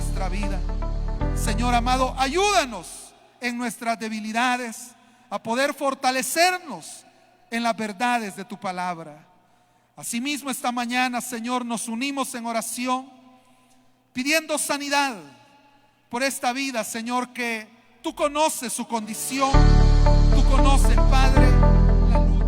nuestra vida. Señor amado, ayúdanos en nuestras debilidades a poder fortalecernos en las verdades de tu palabra. Asimismo, esta mañana, Señor, nos unimos en oración pidiendo sanidad por esta vida, Señor, que tú conoces su condición, tú conoces, Padre, la lucha.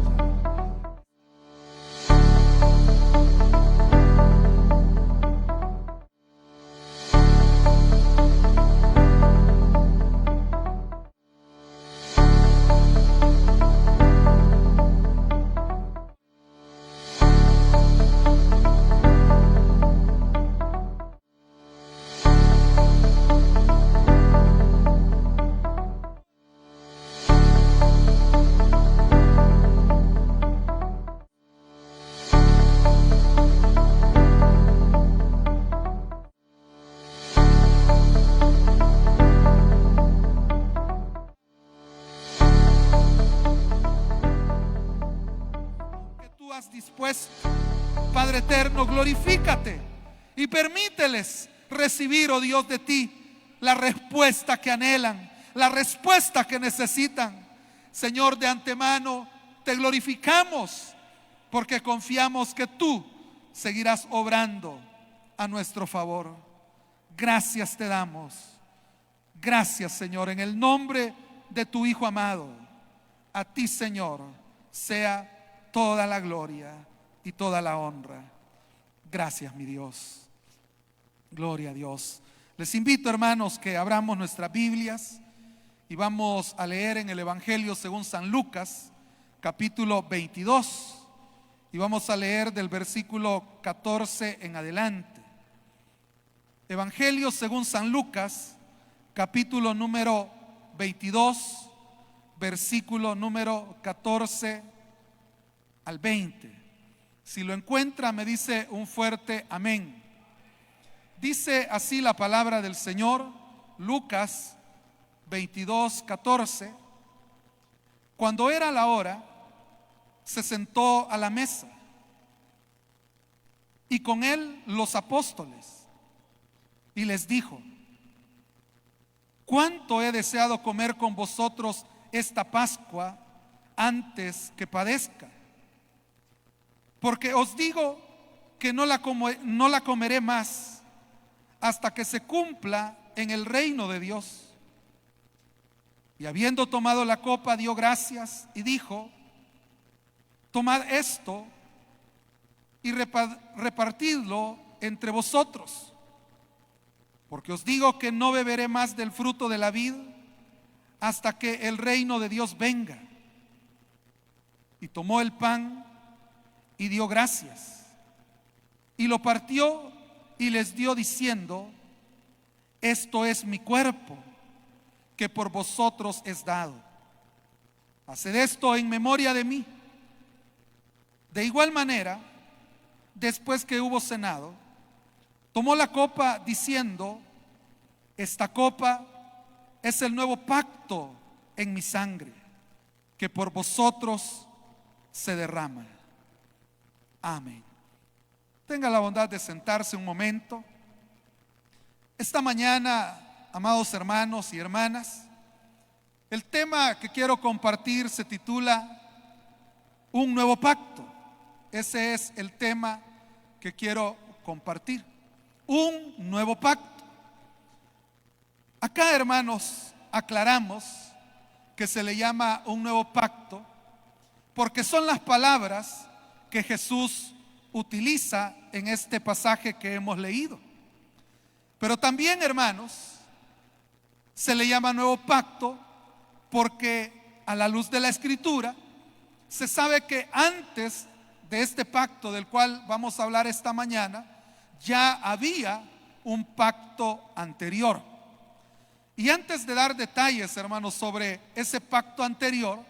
Dispuesto, Padre eterno, glorifícate y permíteles recibir, oh Dios, de ti la respuesta que anhelan, la respuesta que necesitan. Señor, de antemano te glorificamos porque confiamos que tú seguirás obrando a nuestro favor. Gracias te damos. Gracias, Señor, en el nombre de tu Hijo amado. A ti, Señor, sea toda la gloria y toda la honra. Gracias, mi Dios. Gloria a Dios. Les invito, hermanos, que abramos nuestras Biblias y vamos a leer en el Evangelio según San Lucas, capítulo 22, y vamos a leer del versículo 14 en adelante. Evangelio según San Lucas, capítulo número 22, versículo número 14 al 20. Si lo encuentra, me dice un fuerte amén. Dice así la palabra del Señor, Lucas 22, 14. Cuando era la hora, se sentó a la mesa y con él los apóstoles y les dijo: cuánto he deseado comer con vosotros esta Pascua antes que padezca. Porque os digo que no la comeré más hasta que se cumpla en el reino de Dios. Y habiendo tomado la copa, dio gracias y dijo: tomad esto y repartidlo entre vosotros, porque os digo que no beberé más del fruto de la vid hasta que el reino de Dios venga. Y tomó el pan y dio gracias y lo partió y les dio diciendo: esto es mi cuerpo que por vosotros es dado. Haced esto en memoria de mí. De igual manera, después que hubo cenado, tomó la copa diciendo: esta copa es el nuevo pacto en mi sangre, que por vosotros se derrama. Amén. Tenga la bondad de sentarse un momento. Esta mañana, amados hermanos y hermanas, el tema que quiero compartir se titula Un nuevo pacto. Ese es el tema que quiero compartir. Un nuevo pacto. Acá, hermanos, aclaramos que se le llama un nuevo pacto porque son las palabras que Jesús utiliza en este pasaje que hemos leído. Pero también, hermanos, se le llama nuevo pacto porque a la luz de la Escritura se sabe que antes de este pacto del cual vamos a hablar esta mañana, ya había un pacto anterior. Y antes de dar detalles, hermanos, sobre ese pacto anterior,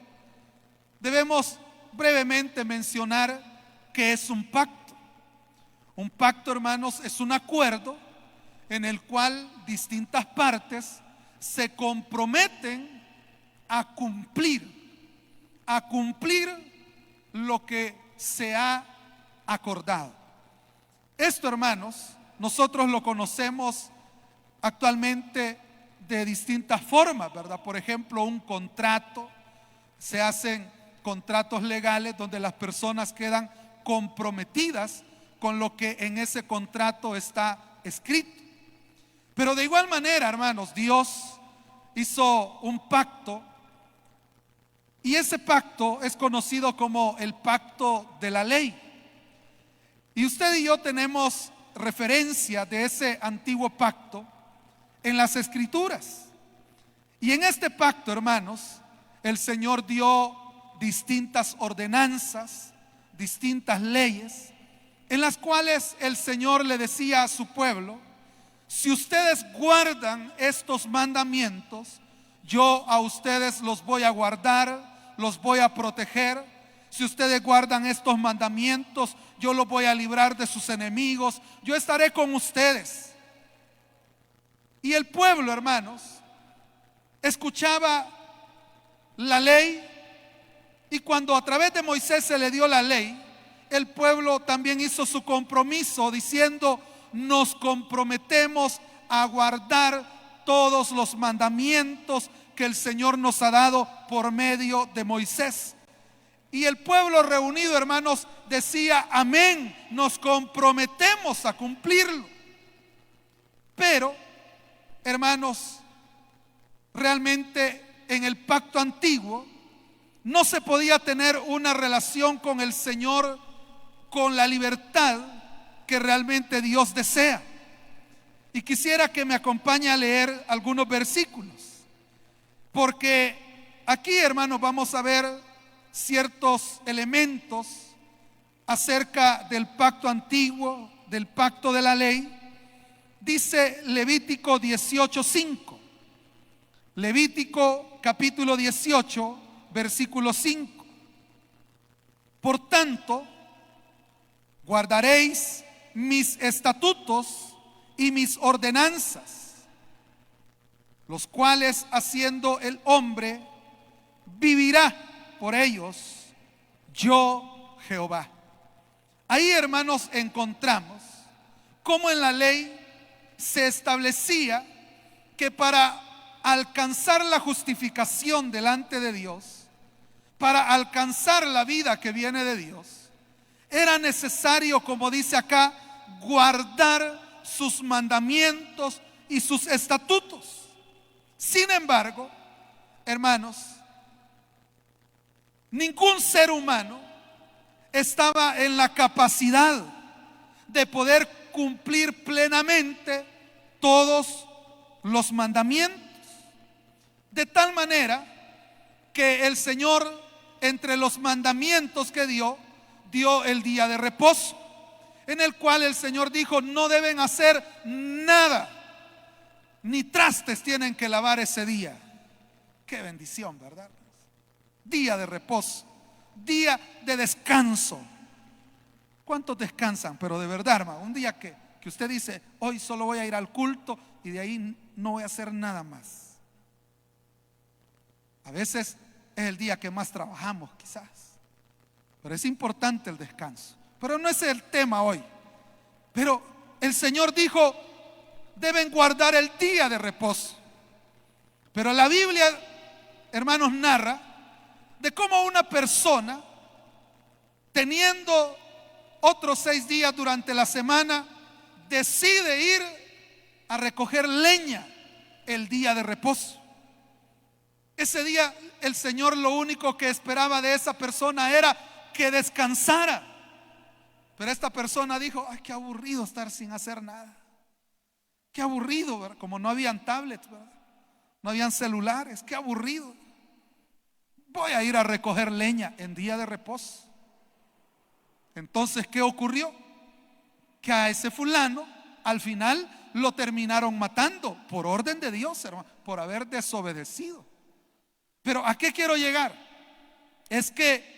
debemos brevemente mencionar qué es un pacto. Un pacto, hermanos, es un acuerdo en el cual distintas partes se comprometen a cumplir lo que se ha acordado. Esto, hermanos, nosotros lo conocemos actualmente de distintas formas, ¿verdad? Por ejemplo, un contrato, se hacen contratos legales donde las personas quedan comprometidas con lo que en ese contrato está escrito. Pero de igual manera, hermanos, Dios hizo un pacto, y ese pacto es conocido como el pacto de la ley. Y usted y yo tenemos referencia de ese antiguo pacto en las Escrituras. Y en este pacto, hermanos, el Señor dio distintas ordenanzas, distintas leyes, en las cuales el Señor le decía a su pueblo: si ustedes guardan estos mandamientos, yo a ustedes los voy a guardar, los voy a proteger. Si ustedes guardan estos mandamientos, yo los voy a librar de sus enemigos, yo estaré con ustedes. Y el pueblo, hermanos, escuchaba la ley, y cuando a través de Moisés se le dio la ley, el pueblo también hizo su compromiso diciendo: nos comprometemos a guardar todos los mandamientos que el Señor nos ha dado por medio de Moisés. Y el pueblo reunido, hermanos, decía: amén, nos comprometemos a cumplirlo. Pero, hermanos, realmente en el pacto antiguo no se podía tener una relación con el Señor con la libertad que realmente Dios desea. Y quisiera que me acompañe a leer algunos versículos, porque aquí, hermanos, vamos a ver ciertos elementos acerca del pacto antiguo, del pacto de la ley. Dice Levítico 18:5. Levítico capítulo 18, versículo 5. Por tanto, guardaréis mis estatutos y mis ordenanzas, los cuales haciendo el hombre vivirá por ellos, yo Jehová. Ahí, hermanos, encontramos cómo en la ley se establecía que para alcanzar la justificación delante de Dios, para alcanzar la vida que viene de Dios, era necesario, como dice acá, guardar sus mandamientos y sus estatutos. Sin embargo, hermanos, ningún ser humano estaba en la capacidad de poder cumplir plenamente todos los mandamientos. De tal manera que el Señor, entre los mandamientos que dio el día de reposo, en el cual el Señor dijo: no deben hacer nada, ni trastes tienen que lavar ese día. Qué bendición, ¿verdad? Día de reposo, día de descanso. ¿Cuántos descansan? Pero de verdad, hermano, un día que usted dice: hoy solo voy a ir al culto y de ahí no voy a hacer nada más. A veces es el día que más trabajamos, quizás, pero es importante el descanso. Pero no es el tema hoy. Pero el Señor dijo: deben guardar el día de reposo. Pero la Biblia, hermanos, narra de cómo una persona, teniendo otros 6 días durante la semana, decide ir a recoger leña el día de reposo. Ese día el Señor lo único que esperaba de esa persona era que descansara. Pero esta persona dijo: ay, qué aburrido estar sin hacer nada. Qué aburrido, ¿verdad? Como no habían tablets, ¿verdad? No habían celulares, qué aburrido. Voy a ir a recoger leña en día de reposo. Entonces, ¿qué ocurrió? Que a ese fulano al final lo terminaron matando por orden de Dios, hermano, por haber desobedecido. Pero ¿a qué quiero llegar? Es que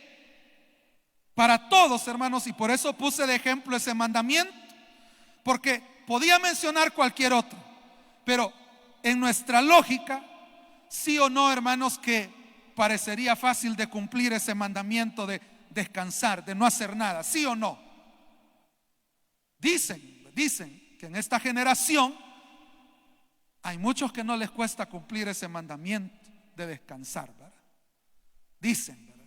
para todos, hermanos, y por eso puse de ejemplo ese mandamiento, porque podía mencionar cualquier otro, pero en nuestra lógica, sí o no, hermanos, que parecería fácil de cumplir ese mandamiento de descansar, de no hacer nada, sí o no. Dicen que en esta generación Hay muchos que no les cuesta cumplir ese mandamiento de descansar, ¿verdad? Dicen, ¿verdad?,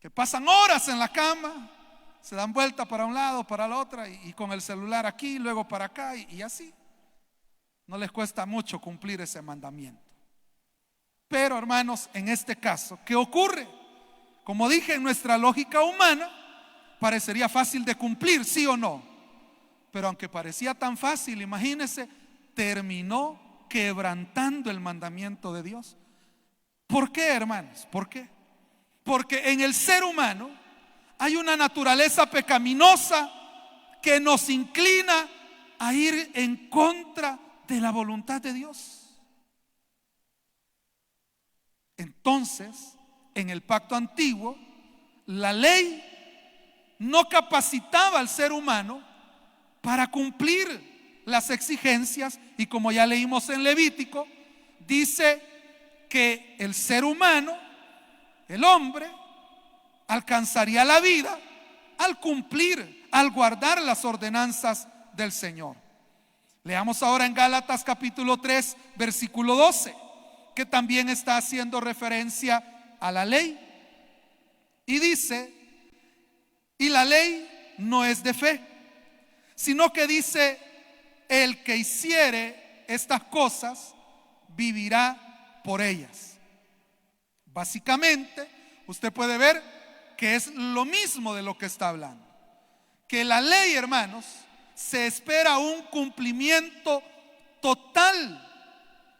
que pasan horas en la cama, se dan vuelta para un lado, para la otra, y con el celular aquí, luego para acá, y así. No les cuesta mucho cumplir ese mandamiento. Pero, hermanos, en este caso, ¿qué ocurre? Como dije, en nuestra lógica humana parecería fácil de cumplir, ¿sí o no? Pero aunque parecía tan fácil, imagínense, terminó quebrantando el mandamiento de Dios. ¿Por qué, hermanos? ¿Por qué? Porque en el ser humano hay una naturaleza pecaminosa que nos inclina a ir en contra de la voluntad de Dios. Entonces, en el pacto antiguo, la ley no capacitaba al ser humano para cumplir las exigencias, y como ya leímos en Levítico, dice que el ser humano, el hombre, alcanzaría la vida al cumplir, al guardar las ordenanzas del Señor. Leamos ahora en Gálatas capítulo 3, versículo 12, que también está haciendo referencia a la ley. Y dice: y la ley no es de fe, sino que dice: el que hiciere estas cosas vivirá por ellas. Básicamente, usted puede ver que es lo mismo de lo que está hablando. Que la ley, hermanos, se espera un cumplimiento total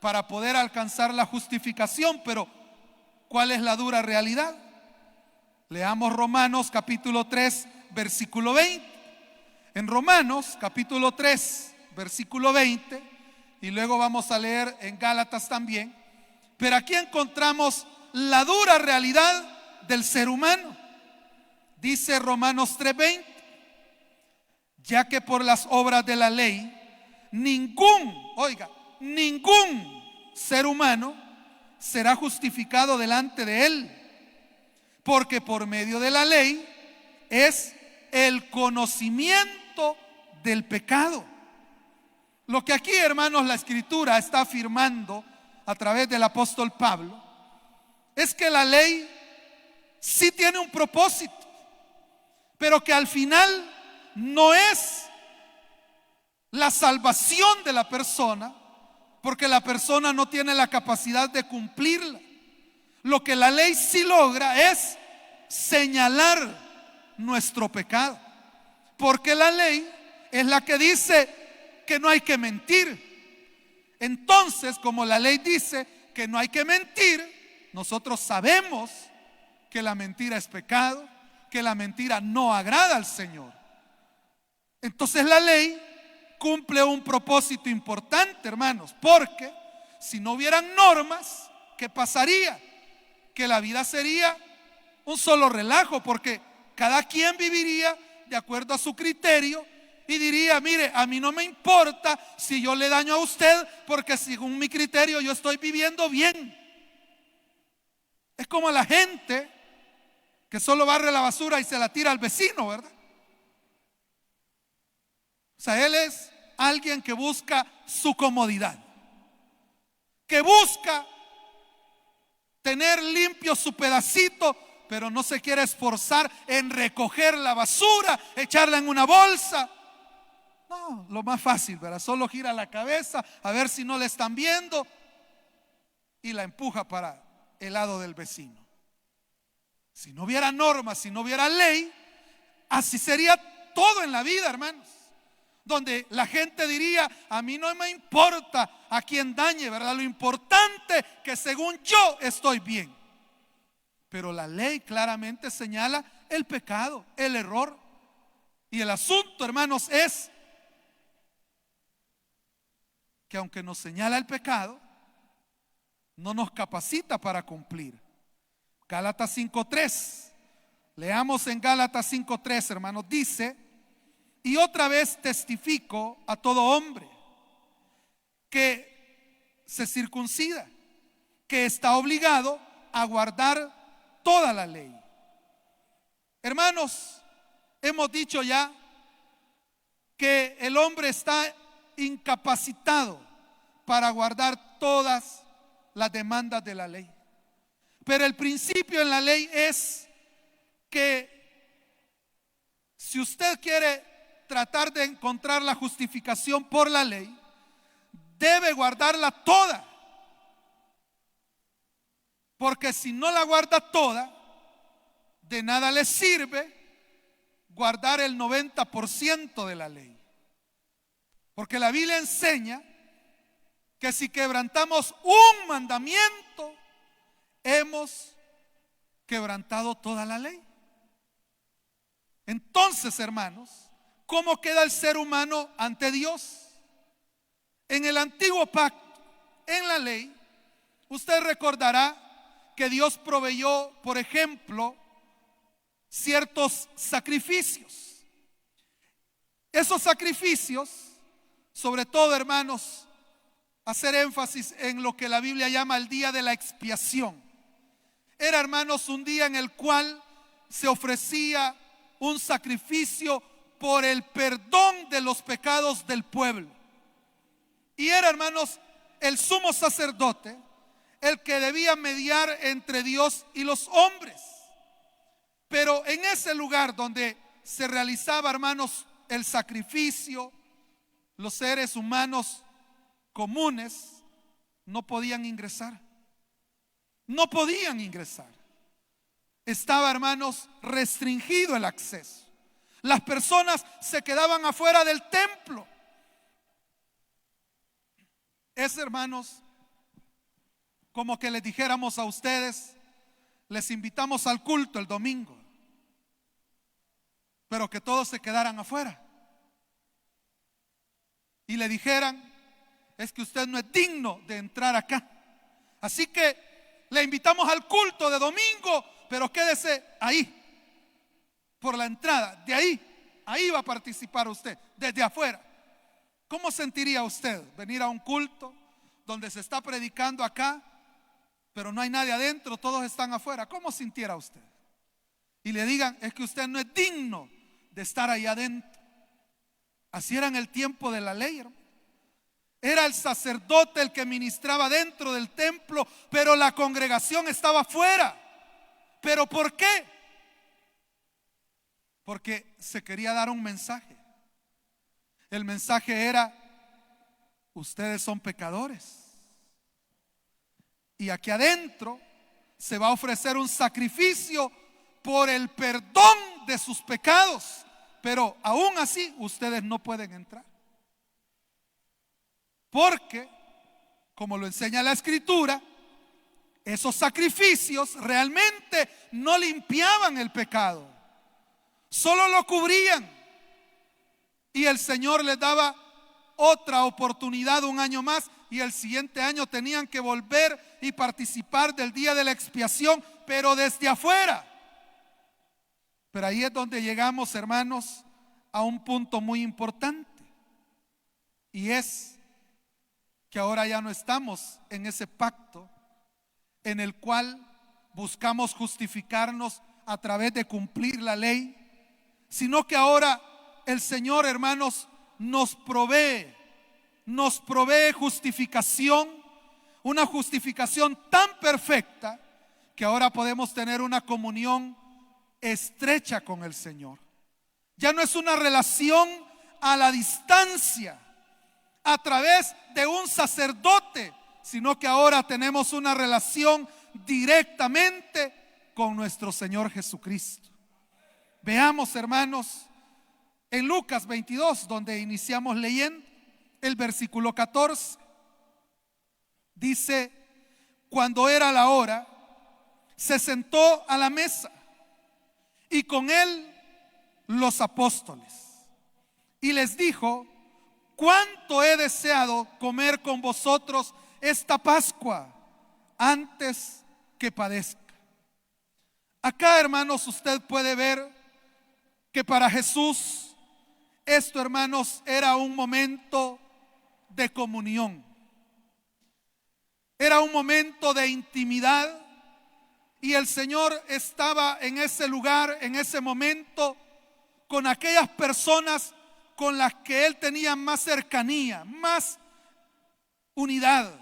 para poder alcanzar la justificación. Pero ¿cuál es la dura realidad? Leamos Romanos capítulo 3, versículo 20. En Romanos capítulo 3, versículo 20, y luego vamos a leer en Gálatas también. Pero aquí encontramos la dura realidad del ser humano. Dice Romanos 3:20: ya que por las obras de la ley ningún ser humano será justificado delante de él, porque por medio de la ley es el conocimiento del pecado. Lo que aquí, hermanos, la Escritura está afirmando a través del apóstol Pablo es que la ley sí tiene un propósito, pero que al final no es la salvación de la persona, porque la persona no tiene la capacidad de cumplirla. Lo que la ley sí logra es señalar nuestro pecado, porque la ley es la que dice que no hay que mentir. Entonces, como la ley dice que no hay que mentir, nosotros sabemos que la mentira es pecado, que la mentira no agrada al Señor. Entonces la ley cumple un propósito importante, hermanos, porque si no hubieran normas, ¿qué pasaría? Que la vida sería un solo relajo, porque cada quien viviría de acuerdo a su criterio y diría: mire, a mí no me importa si yo le daño a usted, porque según mi criterio yo estoy viviendo bien. Es como la gente que solo barre la basura y se la tira al vecino, ¿verdad? O sea, él es alguien que busca su comodidad, que busca tener limpio su pedacito, pero no se quiere esforzar en recoger la basura, echarla en una bolsa. No, lo más fácil, ¿verdad? Solo gira la cabeza a ver si no le están viendo y la empuja para el lado del vecino. Si no hubiera normas, si no hubiera ley, así sería todo en la vida, hermanos, donde la gente diría: a mí no me importa a quien dañe, ¿verdad? Lo importante que según yo estoy bien. Pero la ley claramente señala el pecado, el error. Y el asunto, hermanos, es que aunque nos señala el pecado, no nos capacita para cumplir. Gálatas 5:3. Leamos en Gálatas 5:3, hermanos. Dice: y otra vez testifico a todo hombre que se circuncida, que está obligado a guardar toda la ley. Hermanos, hemos dicho ya que el hombre está incapacitado para guardar todas las demandas de la ley. Pero el principio en la ley es que si usted quiere tratar de encontrar la justificación por la ley, debe guardarla toda. Porque si no la guarda toda, de nada le sirve guardar el 90% de la ley. Porque la Biblia enseña que si quebrantamos un mandamiento, hemos quebrantado toda la ley. Entonces, hermanos, ¿cómo queda el ser humano ante Dios? En el antiguo pacto, en la ley, usted recordará que Dios proveyó, por ejemplo, ciertos sacrificios. Esos sacrificios, sobre todo, hermanos, hacer énfasis en lo que la Biblia llama el día de la expiación. Era, hermanos, un día en el cual se ofrecía un sacrificio por el perdón de los pecados del pueblo. Y era, hermanos, el sumo sacerdote el que debía mediar entre Dios y los hombres. Pero en ese lugar donde se realizaba, hermanos, el sacrificio, los seres humanos comunes no podían ingresar. No podían ingresar. Estaba, hermanos, restringido el acceso. Las personas se quedaban afuera del templo. Es, hermanos, como que les dijéramos a ustedes: les invitamos al culto el domingo, pero que todos se quedaran afuera. Y le dijeran: es que usted no es digno de entrar acá. Así que le invitamos al culto de domingo, pero quédese ahí, por la entrada, de ahí va a participar usted, desde afuera. ¿Cómo sentiría usted venir a un culto donde se está predicando acá, pero no hay nadie adentro, todos están afuera? ¿Cómo sintiera usted? Y le digan: es que usted no es digno de estar ahí adentro. Así era en el tiempo de la ley, hermano. Era el sacerdote el que ministraba dentro del templo, pero la congregación estaba afuera. ¿Pero por qué? Porque se quería dar un mensaje. El mensaje era: ustedes son pecadores, y aquí adentro se va a ofrecer un sacrificio por el perdón de sus pecados, pero aún así ustedes no pueden entrar. Porque, como lo enseña la Escritura, esos sacrificios realmente no limpiaban el pecado, solo lo cubrían. Y el Señor les daba otra oportunidad, un año más, y el siguiente año tenían que volver y participar del día de la expiación, pero desde afuera. Pero ahí es donde llegamos, hermanos, a un punto muy importante, y es que ahora ya no estamos en ese pacto en el cual buscamos justificarnos a través de cumplir la ley, sino que ahora el Señor, hermanos, nos provee justificación, una justificación tan perfecta que ahora podemos tener una comunión estrecha con el Señor. Ya no es una relación a la distancia, a través de un sacerdote, sino que ahora tenemos una relación directamente con nuestro Señor Jesucristo. Veamos, hermanos, en Lucas 22, donde iniciamos leyendo, el versículo 14, dice: cuando era la hora, se sentó a la mesa y con él los apóstoles, y les dijo: cuánto he deseado comer con vosotros esta Pascua antes que padezca. Acá, hermanos, usted puede ver que para Jesús esto, hermanos, era un momento de comunión, era un momento de intimidad, y el Señor estaba en ese lugar, en ese momento, con aquellas personas con las que Él tenía más cercanía, más unidad.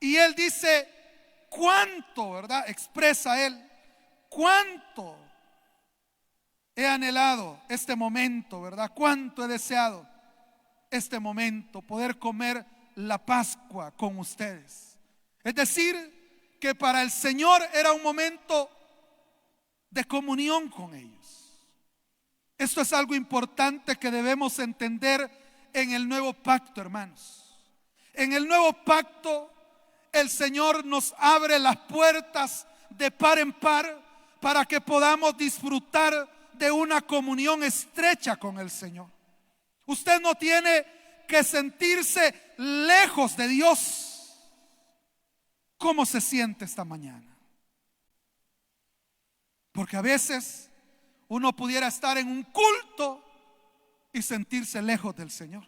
Y él dice, cuánto, ¿verdad? Expresa él, cuánto he anhelado este momento, ¿verdad? Cuánto he deseado este momento, poder comer la Pascua con ustedes. Es decir, que para el Señor era un momento de comunión con ellos. Esto es algo importante que debemos entender en el nuevo pacto, hermanos. En el nuevo pacto, el Señor nos abre las puertas de par en par para que podamos disfrutar de una comunión estrecha con el Señor. Usted no tiene que sentirse lejos de Dios. ¿Cómo se siente esta mañana? Porque a veces uno pudiera estar en un culto y sentirse lejos del Señor.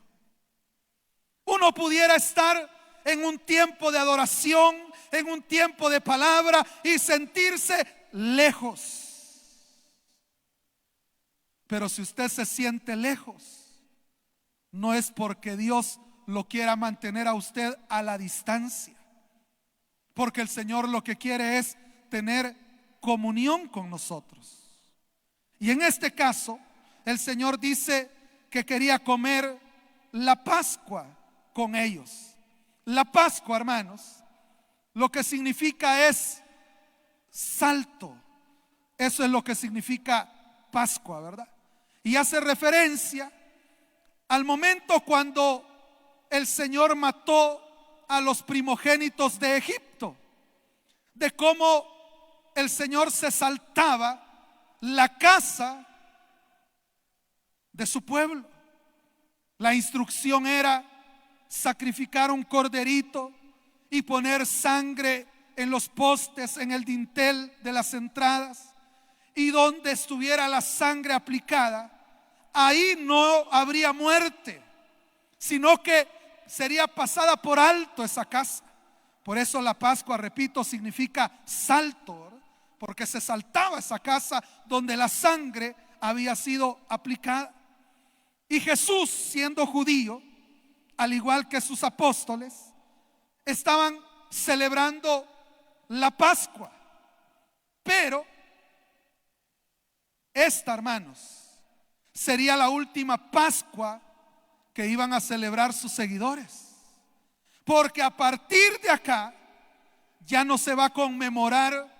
Uno pudiera estar en un tiempo de adoración, en un tiempo de palabra y sentirse lejos. Pero si usted se siente lejos, no es porque Dios lo quiera mantener a usted a la distancia, porque el Señor lo que quiere es tener comunión con nosotros. Y en este caso, el Señor dice que quería comer la Pascua con ellos. La Pascua, hermanos, lo que significa es salto. Eso es lo que significa Pascua, ¿verdad? Y hace referencia al momento cuando el Señor mató a los primogénitos de Egipto, de cómo el Señor se saltaba la casa de su pueblo. La instrucción era sacrificar un corderito y poner sangre en los postes, en el dintel de las entradas, y donde estuviera la sangre aplicada, ahí no habría muerte, sino que sería pasada por alto esa casa. Por eso la Pascua, repito, significa salto, ¿verdad? Porque se saltaba esa casa donde la sangre había sido aplicada. Y Jesús, siendo judío, al igual que sus apóstoles, estaban celebrando la Pascua. Pero esta, hermanos, sería la última Pascua que iban a celebrar sus seguidores. Porque a partir de acá ya no se va a conmemorar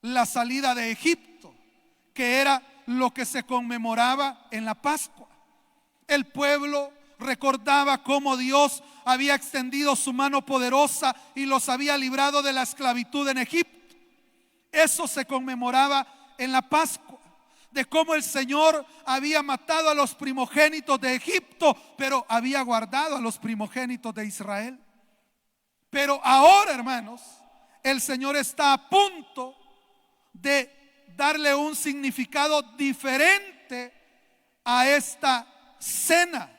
la salida de Egipto, que era lo que se conmemoraba en la Pascua. El pueblo recordaba cómo Dios había extendido su mano poderosa y los había librado de la esclavitud en Egipto. Eso se conmemoraba en la Pascua, de cómo el Señor había matado a los primogénitos de Egipto, pero había guardado a los primogénitos de Israel. Pero ahora, hermanos, el Señor está a punto de darle un significado diferente a esta cena.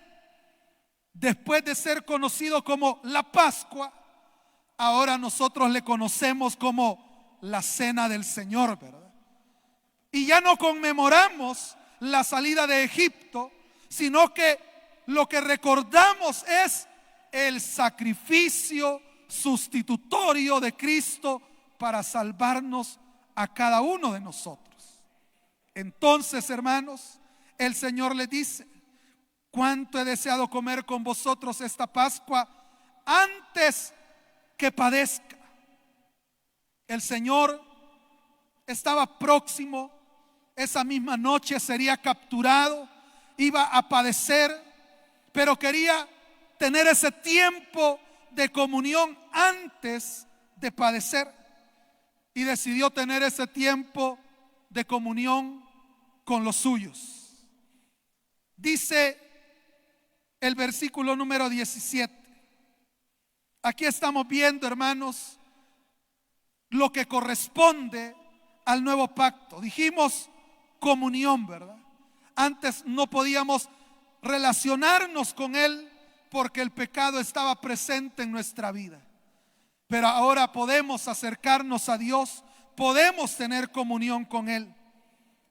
Después de ser conocido como la Pascua, ahora nosotros le conocemos como la cena del Señor, ¿verdad? Y ya no conmemoramos la salida de Egipto, sino que lo que recordamos es el sacrificio sustitutorio de Cristo para salvarnos a cada uno de nosotros. Entonces, hermanos, el Señor le dice: cuánto he deseado comer con vosotros esta Pascua antes que padezca. El Señor estaba próximo, esa misma noche sería capturado, iba a padecer, pero quería tener ese tiempo de comunión antes de padecer, y decidió tener ese tiempo de comunión con los suyos. Dice el versículo número 17. Aquí estamos viendo, hermanos, lo que corresponde al nuevo pacto. Dijimos comunión, ¿verdad? Antes no podíamos relacionarnos con Él porque el pecado estaba presente en nuestra vida. Pero ahora podemos acercarnos a Dios, podemos tener comunión con Él.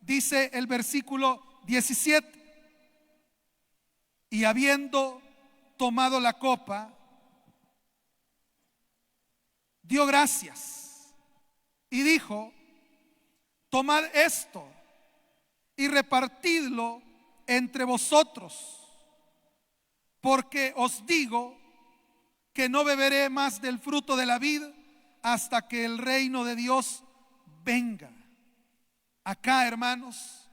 Dice el versículo 17: y habiendo tomado la copa, dio gracias y dijo: tomad esto y repartidlo entre vosotros, porque os digo que no beberé más del fruto de la vid hasta que el reino de Dios venga. Acá, hermanos,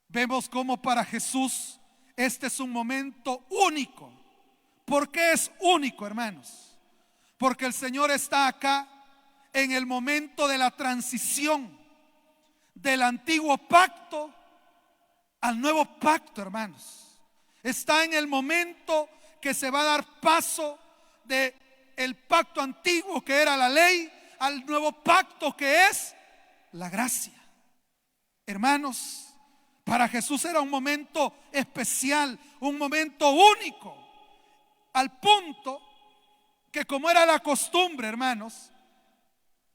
vemos cómo para Jesús este es un momento único. ¿Por qué es único, hermanos? Porque el Señor está acá en el momento de la transición del antiguo pacto al nuevo pacto, hermanos. Está en el momento que se va a dar paso de el pacto antiguo, que era la ley, al nuevo pacto, que es la gracia. Hermanos, para Jesús era un momento especial, un momento único, al punto que, como era la costumbre, hermanos,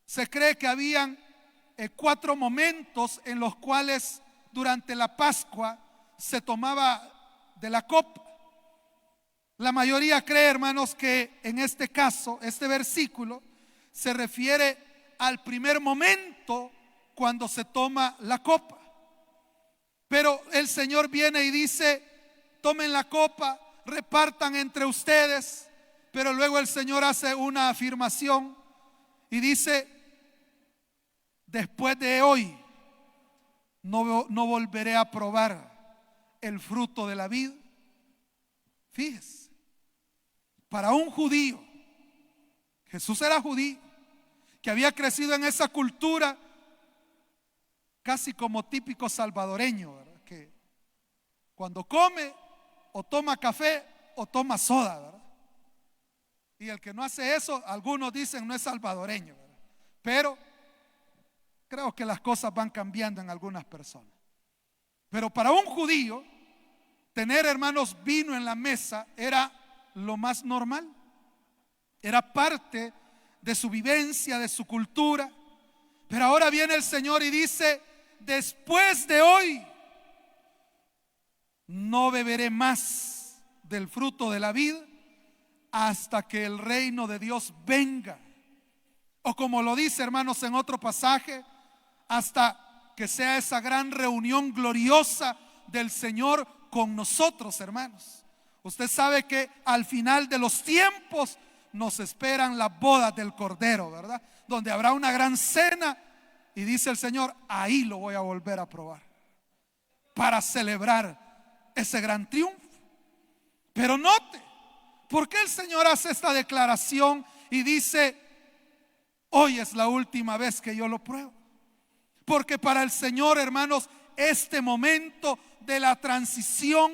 se cree que habían 4 momentos en los cuales durante la Pascua se tomaba de la copa. La mayoría cree, hermanos, que en este caso, este versículo se refiere al primer momento cuando se toma la copa. Pero el Señor viene y dice: tomen la copa, repartan entre ustedes. Pero luego el Señor hace una afirmación y dice: después de hoy no volveré a probar el fruto de la vid. Fíjese, para un judío, Jesús era judío, que había crecido en esa cultura casi como típico salvadoreño, ¿verdad? Que cuando come o toma café o toma soda, ¿verdad? Y el que no hace eso, algunos dicen, no es salvadoreño, ¿verdad? Pero creo que las cosas van cambiando en algunas personas. Pero para un judío, tener, hermanos, vino en la mesa era lo más normal. Era parte de su vivencia, de su cultura. Pero ahora viene el Señor y dice: después de hoy no beberé más del fruto de la vid hasta que el reino de Dios venga. O como lo dice, hermanos, en otro pasaje, hasta que sea esa gran reunión gloriosa del Señor con nosotros, hermanos. Usted sabe que al final de los tiempos nos esperan las bodas del Cordero, ¿verdad? Donde habrá una gran cena y dice el Señor: ahí lo voy a volver a probar para celebrar ese gran triunfo. Pero note, ¿por qué el Señor hace esta declaración y dice: hoy es la última vez que yo lo pruebo? Porque para el Señor, hermanos, este momento de la transición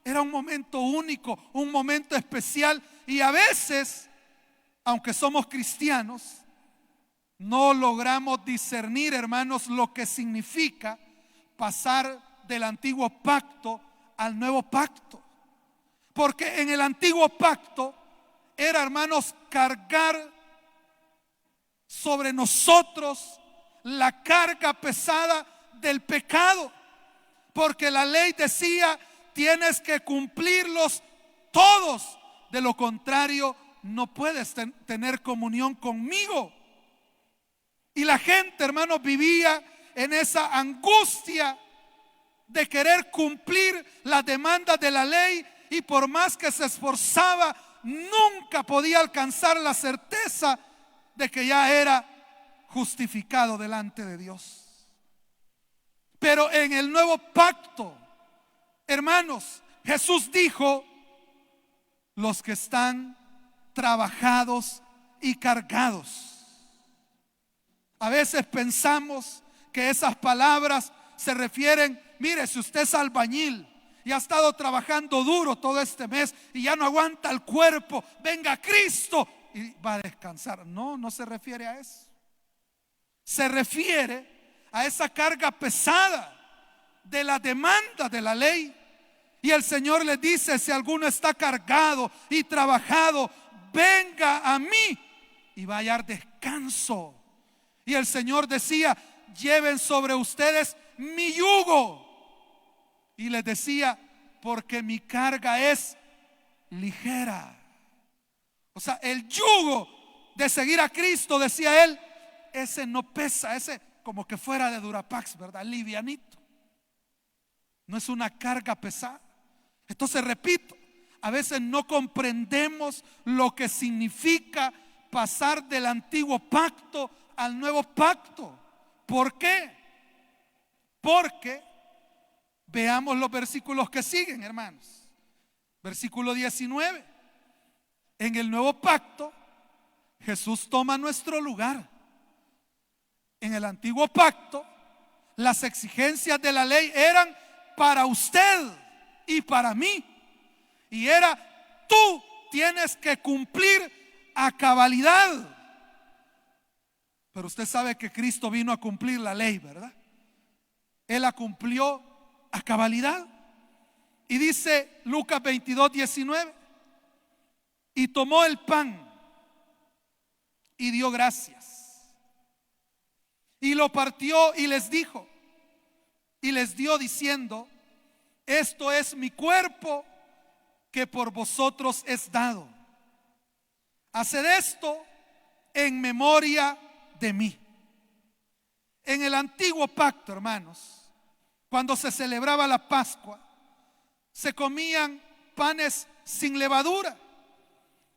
era un momento único, un momento especial. Y a veces, aunque somos cristianos, no logramos discernir, hermanos, lo que significa pasar del antiguo pacto al nuevo pacto. Porque en el antiguo pacto era, hermanos, cargar sobre nosotros la carga pesada del pecado. Porque la ley decía: tienes que cumplirlos todos, de lo contrario no puedes tener comunión conmigo. Y la gente, hermanos, vivía en esa angustia de querer cumplir las demandas de la ley, y por más que se esforzaba, nunca podía alcanzar la certeza de que ya era justificado delante de Dios. Pero en el nuevo pacto, hermanos, Jesús dijo: los que están trabajados y cargados. A veces pensamos que esas palabras se refieren: mire, si usted es albañil y ha estado trabajando duro todo este mes y ya no aguanta el cuerpo, venga Cristo y va a descansar. No, no se refiere a eso. Se refiere a esa carga pesada de la demanda de la ley. Y el Señor le dice: si alguno está cargado y trabajado, venga a mí y va a hallar descanso. Y el Señor decía: lleven sobre ustedes mi yugo. Y les decía: porque mi carga es ligera. O sea, el yugo de seguir a Cristo, decía él, ese no pesa, ese como que fuera de Durapax, ¿verdad? Livianito. No es una carga pesada. Entonces, repito, a veces no comprendemos lo que significa pasar del antiguo pacto al nuevo pacto. ¿Por qué? Porque veamos los versículos que siguen, hermanos. Versículo 19. En el nuevo pacto, Jesús toma nuestro lugar. En el antiguo pacto, las exigencias de la ley eran para usted y para mí. Y era, tú tienes que cumplir a cabalidad. Pero usted sabe que Cristo vino a cumplir la ley, ¿verdad? Él la cumplió a cabalidad. Y dice Lucas 22:19, y tomó el pan y dio gracias y lo partió y les dijo, y les dio diciendo, esto es mi cuerpo que por vosotros es dado. Haced esto en memoria de mí. En el antiguo pacto, hermanos, cuando se celebraba la Pascua, se comían panes sin levadura,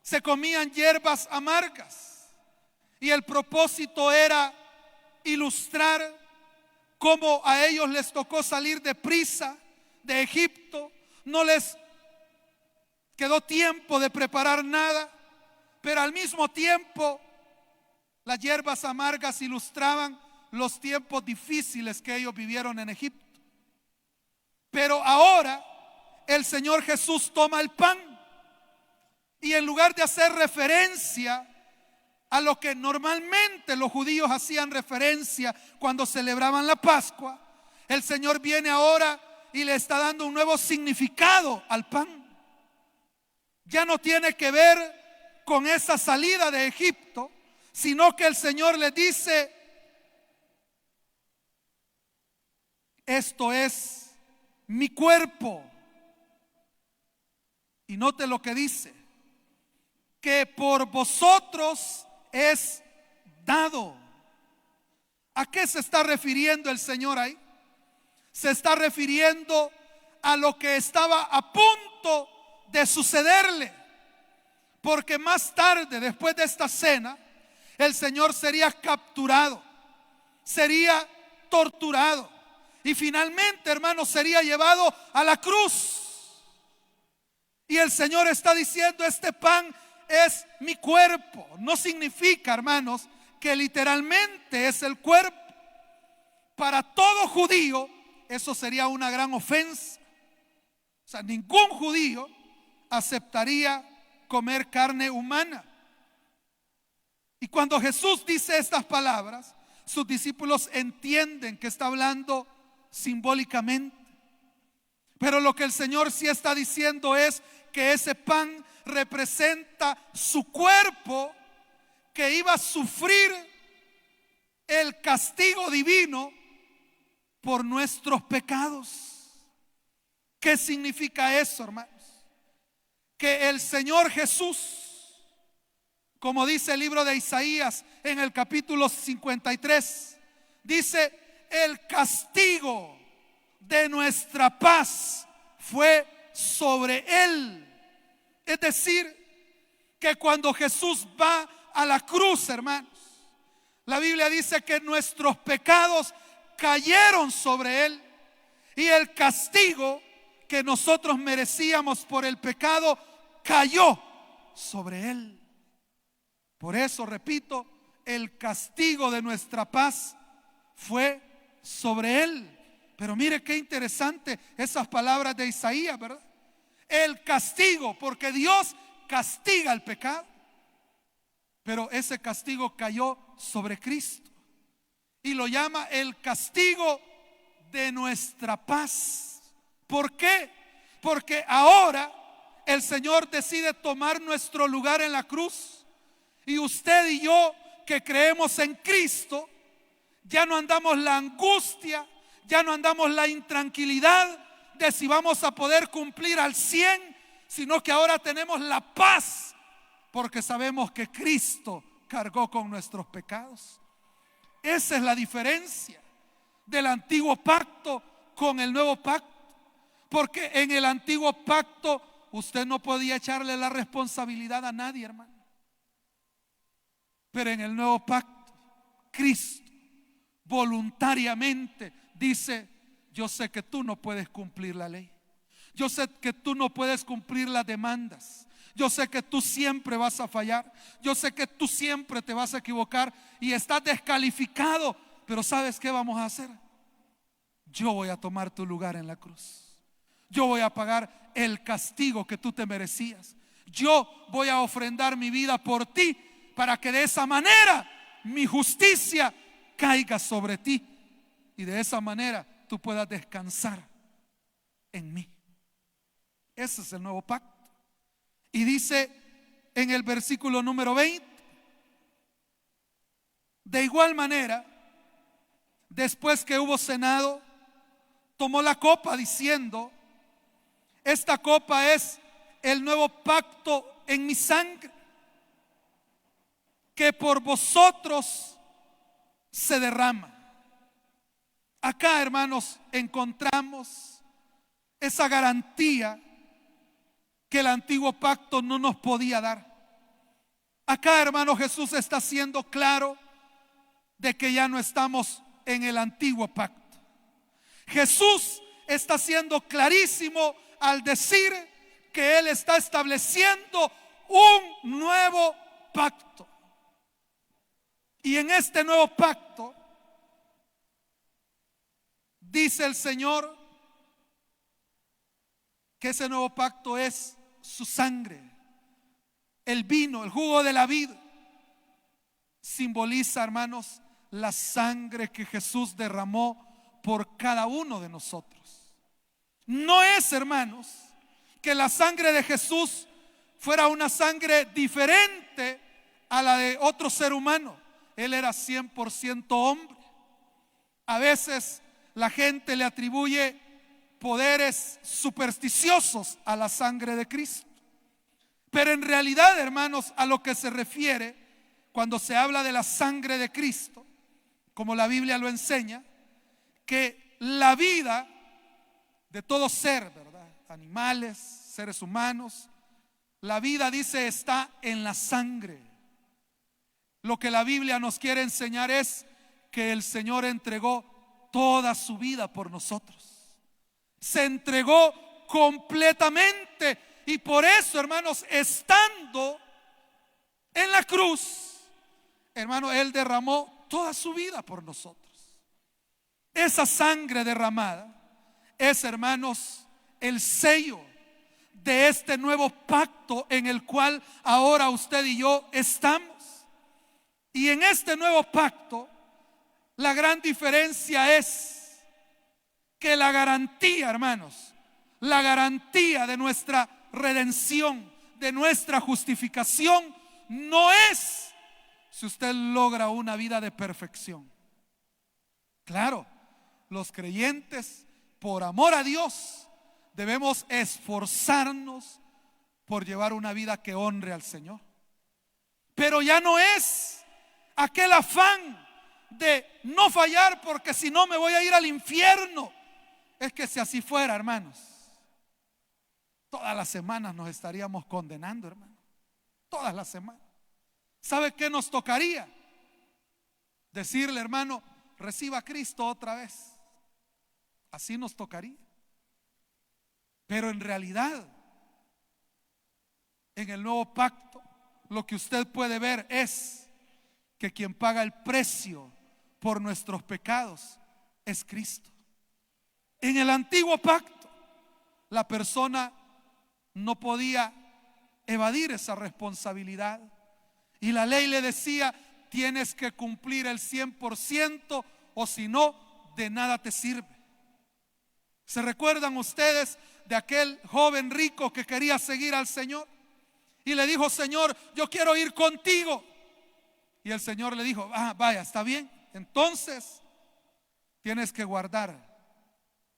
se comían hierbas amargas, y el propósito era ilustrar cómo a ellos les tocó salir deprisa de Egipto. No les quedó tiempo de preparar nada, pero al mismo tiempo las hierbas amargas ilustraban los tiempos difíciles que ellos vivieron en Egipto. Pero ahora el Señor Jesús toma el pan y en lugar de hacer referencia a lo que normalmente los judíos hacían referencia cuando celebraban la Pascua, el Señor viene ahora y le está dando un nuevo significado al pan. Ya no tiene que ver con esa salida de Egipto, sino que el Señor le dice, esto es mi cuerpo. Y note lo que dice, que por vosotros es dado. ¿A qué se está refiriendo el Señor ahí? Se está refiriendo a lo que estaba a punto de sucederle, porque más tarde, después de esta cena, el Señor sería capturado, sería torturado y finalmente, hermanos, sería llevado a la cruz. Y el Señor está diciendo, este pan es mi cuerpo. No significa, hermanos, que literalmente es el cuerpo. Para todo judío eso sería una gran ofensa. O sea, ningún judío aceptaría comer carne humana. Y cuando Jesús dice estas palabras, sus discípulos entienden que está hablando simbólicamente. Pero lo que el Señor sí está diciendo es que ese pan representa su cuerpo, que iba a sufrir el castigo divino por nuestros pecados. ¿Qué significa eso, hermanos? Que el Señor Jesús, como dice el libro de Isaías en el capítulo 53, dice, el castigo de nuestra paz fue sobre él. Es decir, que cuando Jesús va a la cruz, hermanos, la Biblia dice que nuestros pecados cayeron sobre él y el castigo que nosotros merecíamos por el pecado cayó sobre él. Por eso, repito, el castigo de nuestra paz fue sobre él. Pero mire qué interesante esas palabras de Isaías, ¿verdad? El castigo, porque Dios castiga el pecado, pero ese castigo cayó sobre Cristo y lo llama el castigo de nuestra paz. ¿Por qué? Porque ahora el Señor decide tomar nuestro lugar en la cruz y usted y yo que creemos en Cristo ya no andamos la angustia, ya no andamos la intranquilidad de si vamos a poder cumplir al 100, sino que ahora tenemos la paz porque sabemos que Cristo cargó con nuestros pecados. Esa es la diferencia del antiguo pacto con el nuevo pacto. Porque en el antiguo pacto usted no podía echarle la responsabilidad a nadie, hermano. Pero en el nuevo pacto, Cristo voluntariamente dice: yo sé que tú no puedes cumplir la ley. Yo sé que tú no puedes cumplir las demandas. Yo sé que tú siempre vas a fallar. Yo sé que tú siempre te vas a equivocar y estás descalificado. Pero ¿sabes qué vamos a hacer? Yo voy a tomar tu lugar en la cruz. Yo voy a pagar el castigo que tú te merecías. Yo voy a ofrendar mi vida por ti, para que de esa manera mi justicia caiga sobre ti y de esa manera tú puedas descansar en mí. Ese es el nuevo pacto. Y dice en el versículo número 20: de igual manera, después que hubo cenado, tomó la copa diciendo: esta copa es el nuevo pacto en mi sangre, que por vosotros se derrama. Acá, hermanos, encontramos esa garantía que el antiguo pacto no nos podía dar. Acá, hermanos, Jesús está siendo claro de que ya no estamos en el antiguo pacto. Jesús está siendo clarísimo al decir que Él está estableciendo un nuevo pacto. Y en este nuevo pacto dice el Señor que ese nuevo pacto es su sangre. El vino, el jugo de la vid, simboliza, hermanos, la sangre que Jesús derramó por cada uno de nosotros. No es, hermanos, que la sangre de Jesús fuera una sangre diferente a la de otro ser humano. Él era 100% hombre. A veces la gente le atribuye poderes supersticiosos a la sangre de Cristo. Pero en realidad, hermanos, a lo que se refiere cuando se habla de la sangre de Cristo, como la Biblia lo enseña, que la vida de todo ser, ¿verdad? Animales, seres humanos, la vida, dice, está en la sangre. Lo que la Biblia nos quiere enseñar es que el Señor entregó toda su vida por nosotros. Se entregó completamente. Y por eso, hermanos, estando en la cruz, hermano, Él derramó toda su vida por nosotros. Esa sangre derramada es, hermanos, el sello de este nuevo pacto en el cual ahora usted y yo estamos. Y en este nuevo pacto, la gran diferencia es que la garantía, hermanos, la garantía de nuestra redención, de nuestra justificación, no es si usted logra una vida de perfección. Claro, los creyentes, por amor a Dios, debemos esforzarnos por llevar una vida que honre al Señor. Pero ya no es aquel afán de no fallar, porque si no me voy a ir al infierno. Es que si así fuera, hermanos, todas las semanas nos estaríamos condenando, hermano. Todas las semanas. ¿Sabe qué nos tocaría? Decirle, hermano, reciba a Cristo otra vez. Así nos tocaría. Pero en realidad, en el nuevo pacto, lo que usted puede ver es que quien paga el precio por nuestros pecados es Cristo. En el antiguo pacto, la persona no podía evadir esa responsabilidad. Y la ley le decía: tienes que cumplir el 100%, o si no, de nada te sirve. ¿Se recuerdan ustedes de aquel joven rico que quería seguir al Señor? Y le dijo: Señor, yo quiero ir contigo. Y el Señor le dijo: vaya, está bien. Entonces tienes que guardar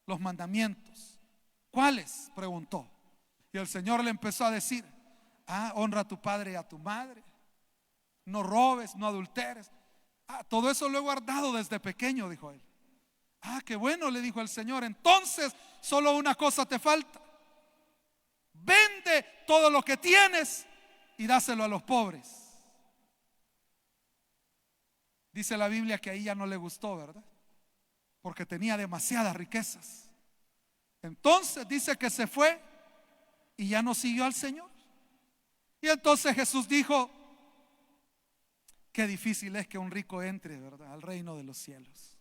los mandamientos. ¿Cuáles?, preguntó. Y el Señor le empezó a decir: honra a tu padre y a tu madre. no robes, no adulteres. Todo eso lo he guardado desde pequeño, dijo él. Qué bueno, le dijo el Señor. Entonces solo una cosa te falta: vende todo lo que tienes y dáselo a los pobres. Dice la Biblia que ahí ya no le gustó, ¿verdad? Porque tenía demasiadas riquezas. Entonces dice que se fue y ya no siguió al Señor. Y entonces Jesús dijo: qué difícil es que un rico entre, ¿verdad?, al reino de los cielos.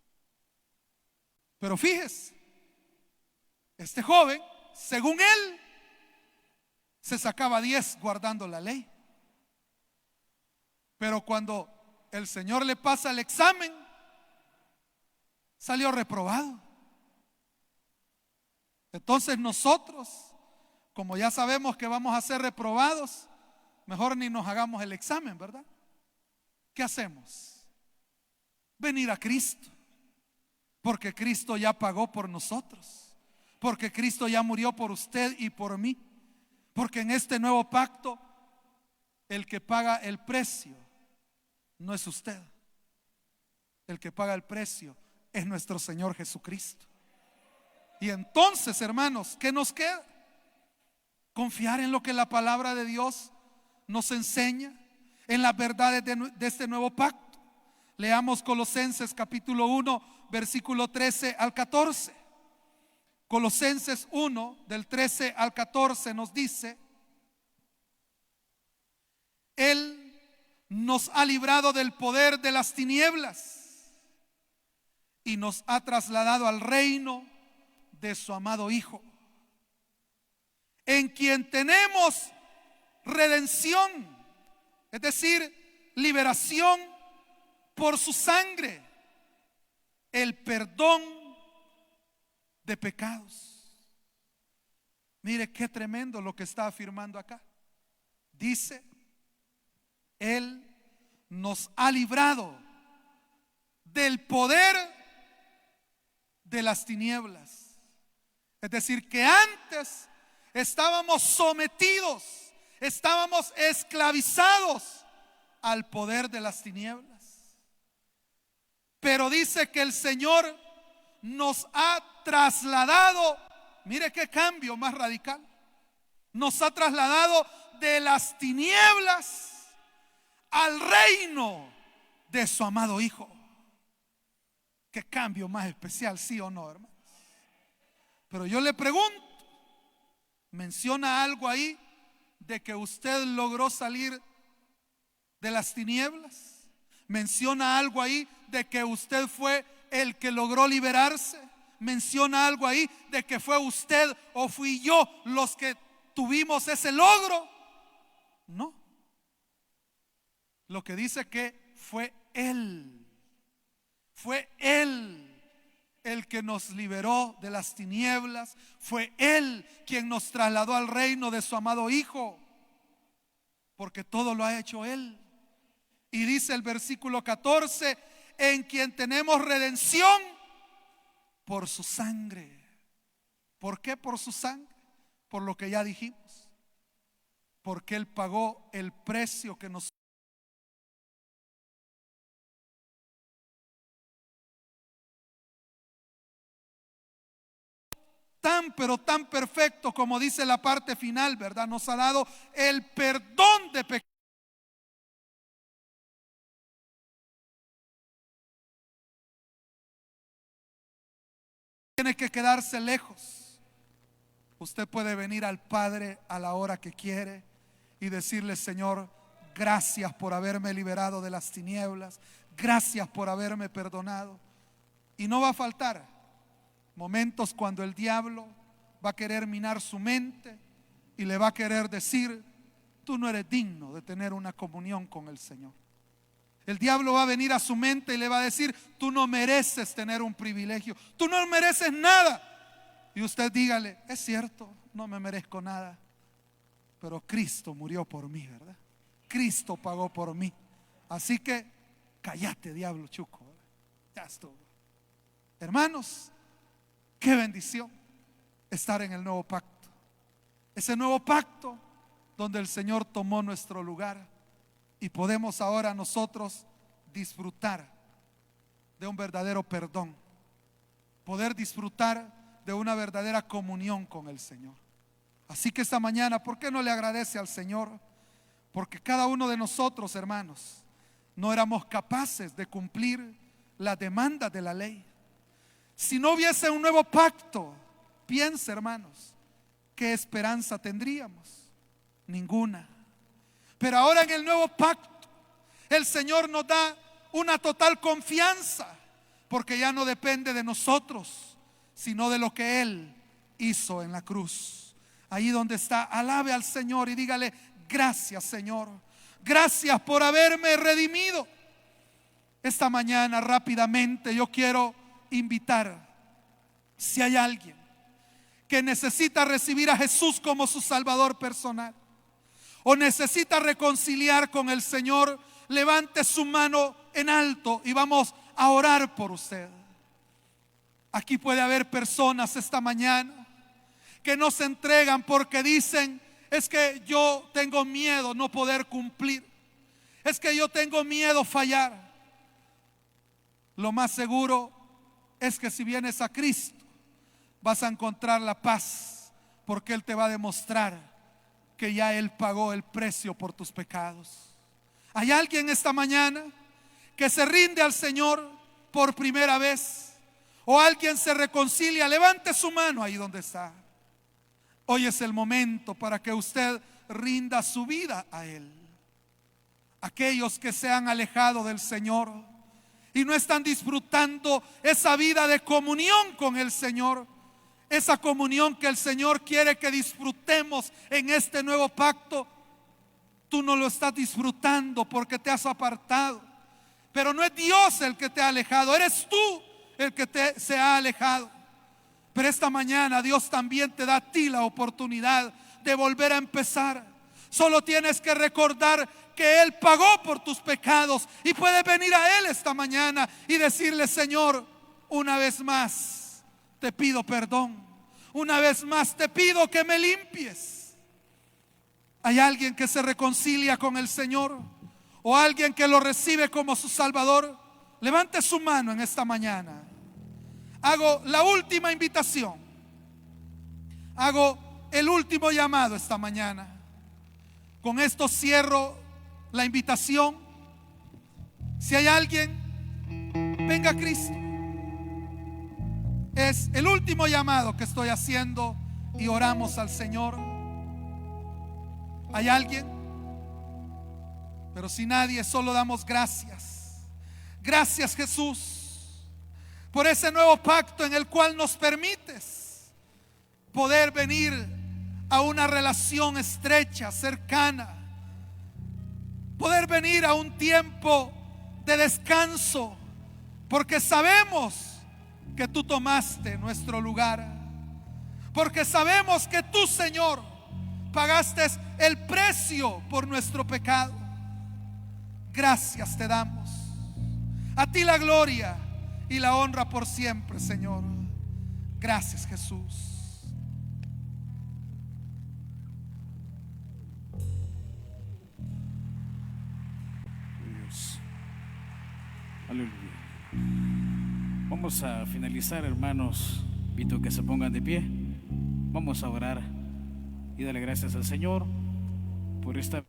Pero fíjese, este joven, según él, se sacaba 10 guardando la ley. Pero cuando el Señor le pasa el examen, salió reprobado. Entonces nosotros, como ya sabemos que vamos a ser reprobados, mejor ni nos hagamos el examen, ¿verdad? ¿Qué hacemos? Venir a Cristo, porque Cristo ya pagó por nosotros, porque Cristo ya murió por usted y por mí, porque en este nuevo pacto el que paga el precio no es usted, el que paga el precio es nuestro Señor Jesucristo. Y entonces, hermanos, ¿qué nos queda? Confiar en lo que la palabra de Dios nos enseña, en las verdades de este nuevo pacto. Leamos Colosenses capítulo 1, versículo 13 al 14. Colosenses 1, del 13 al 14 nos dice: Él nos ha librado del poder de las tinieblas y nos ha trasladado al reino de su amado Hijo, en quien tenemos redención, es decir, liberación por su sangre, el perdón de pecados. Mire qué tremendo lo que está afirmando acá. Dice: Él nos ha librado del poder de las tinieblas. Es decir, que antes estábamos sometidos, estábamos esclavizados al poder de las tinieblas. Pero dice que el Señor nos ha trasladado, mire qué cambio más radical, nos ha trasladado de las tinieblas al reino de su amado Hijo. Qué cambio más especial, ¿sí o no, hermanos? Pero yo le pregunto, ¿menciona algo ahí de que usted logró salir de las tinieblas? ¿Menciona algo ahí de que usted fue el que logró liberarse? ¿Menciona algo ahí de que fue usted o fui yo los que tuvimos ese logro? No. Lo que dice que fue Él el que nos liberó de las tinieblas, fue Él quien nos trasladó al reino de su amado Hijo, porque todo lo ha hecho Él. Y dice el versículo 14: en quien tenemos redención por su sangre. ¿Por qué por su sangre? Por lo que ya dijimos, porque Él pagó el precio que nos tan pero tan perfecto, como dice la parte final, ¿verdad? Nos ha dado el perdón de pecados. Tiene que quedarse lejos. Usted puede venir al Padre a la hora que quiere y decirle: Señor, gracias por haberme liberado de las tinieblas, gracias por haberme perdonado. Y no va a faltar momentos cuando el diablo va a querer minar su mente y le va a querer decir: tú no eres digno de tener una comunión con el Señor. El diablo va a venir a su mente y le va a decir: tú no mereces tener un privilegio, tú no mereces nada. Y usted dígale: es cierto, no me merezco nada, pero Cristo murió por mí, ¿verdad? Cristo pagó por mí. Así que cállate, diablo chuco, ¿verdad? Ya estuvo. Hermanos, qué bendición estar en el nuevo pacto. Ese nuevo pacto donde el Señor tomó nuestro lugar, Y podemos ahora nosotros disfrutar de un verdadero perdón, poder disfrutar de una verdadera comunión con el Señor. Así que esta mañana, ¿por qué no le agradece al Señor? Porque cada uno de nosotros, hermanos, no éramos capaces de cumplir la demanda de la ley. Si no hubiese un nuevo pacto, piensa, hermanos, ¿qué esperanza tendríamos? Ninguna. Pero ahora en el nuevo pacto, el Señor nos da una total confianza, porque ya no depende de nosotros, sino de lo que Él hizo en la cruz. Ahí donde está, alabe al Señor y dígale: gracias, Señor, gracias por haberme redimido. Esta mañana rápidamente yo quiero invitar, si hay alguien que necesita recibir a Jesús como su Salvador personal, o necesita reconciliar con el Señor, levante su mano en alto y vamos a orar por usted. Aquí puede haber personas esta mañana que no se entregan porque dicen: es que yo tengo miedo no poder cumplir, es que yo tengo miedo fallar. Lo más seguro es que si vienes a Cristo vas a encontrar la paz, porque Él te va a demostrar que ya Él pagó el precio por tus pecados. ¿Hay alguien esta mañana que se rinde al Señor por primera vez? ¿O alguien se reconcilia? Levante su mano ahí donde está. Hoy es el momento para que usted rinda su vida a Él. Aquellos que se han alejado del Señor y no están disfrutando esa vida de comunión con el Señor, esa comunión que el Señor quiere que disfrutemos en este nuevo pacto, tú no lo estás disfrutando porque te has apartado. Pero no es Dios el que te ha alejado, eres tú el que se ha alejado. Pero esta mañana Dios también te da a ti la oportunidad de volver a empezar. Solo tienes que recordar que Él pagó por tus pecados, y puedes venir a Él esta mañana y decirle: Señor, una vez más te pido perdón, una vez más te pido que me limpies. ¿Hay alguien que se reconcilia con el Señor? ¿O alguien que lo recibe como su Salvador? Levante su mano en esta mañana. Hago la última invitación, hago el último llamado esta mañana. Con esto cierro la invitación. Si hay alguien, venga a Cristo. Es el último llamado que estoy haciendo y oramos al Señor. ¿Hay alguien? Pero si nadie, solo damos gracias. Gracias, Jesús, por ese nuevo pacto en el cual nos permites poder venir a una relación estrecha, cercana, poder venir a un tiempo de descanso, porque sabemos que tú tomaste nuestro lugar, porque sabemos que tú, Señor, pagaste el precio por nuestro pecado. Gracias te damos. A ti la gloria y la honra por siempre, Señor. Gracias, Jesús. Dios. Aleluya. Vamos a finalizar, hermanos. Invito que se pongan de pie. Vamos a orar y darle gracias al Señor por esta